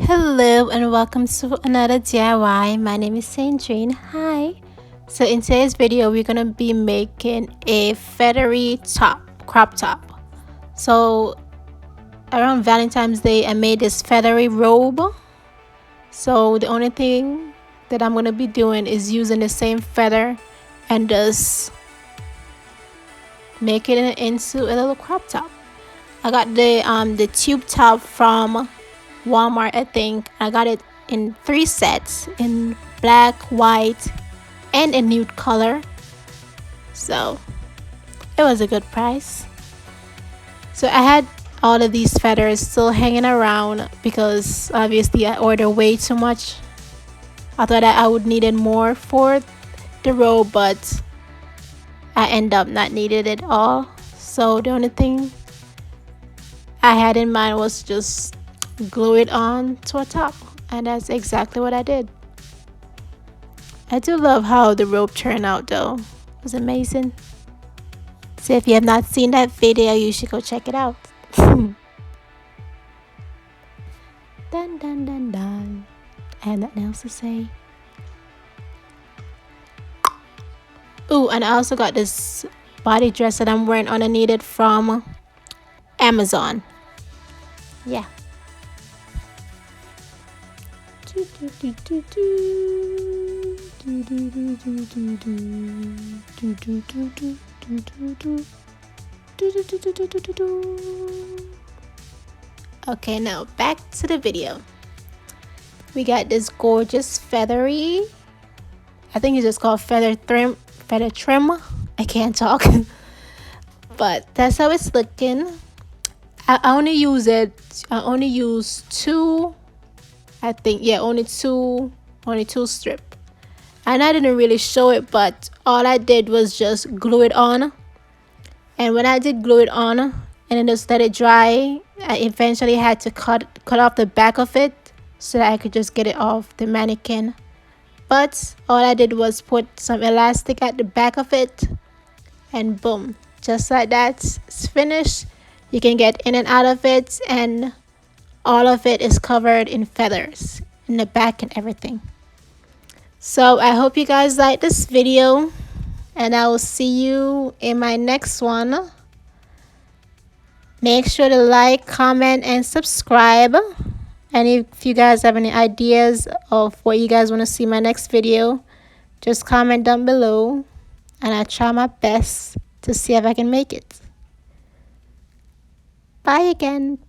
Hello and welcome to another DIY. My name is Sandrine. Hi. So in today's video, we're gonna be making a feathery crop top. So around Valentine's Day, I made this feathery robe. So the only thing that I'm gonna be doing is using the same feather and just making it into a little crop top. I got the tube top from Walmart. I think I got it in 3 sets, in black, white, and a nude color, so it was a good price. So I had all of these feathers still hanging around because obviously I ordered way too much. I thought that I would needed more for the robe, but I end up not needed it all. So the only thing I had in mind was just glue it on to a top, and that's exactly what I did. I do love how the robe turned out though. It was amazing. So if you have not seen that video, you should go check it out. Dun dun dun dun. I have nothing else to say. Ooh, and I also got this body dress that I'm wearing underneath it from Amazon. Yeah. Okay, now back to the video. We got this gorgeous feathery, I think it's just called feather trim. I can't talk. But that's how it's looking. I only use two, I think, yeah, only two strip. And I didn't really show it, but all I did was just glue it on. And when I did glue it on and then just let it dry, I eventually had to cut off the back of it so that I could just get it off the mannequin. But all I did was put some elastic at the back of it, and boom, just like that, it's finished. You can get in and out of it, and all of it is covered in feathers in the back and everything. So I hope you guys like this video, and I will see you in my next one. Make sure to like, comment, and subscribe. And if you guys have any ideas of what you guys want to see in my next video, just comment down below, and I try my best to see if I can make it. Bye again.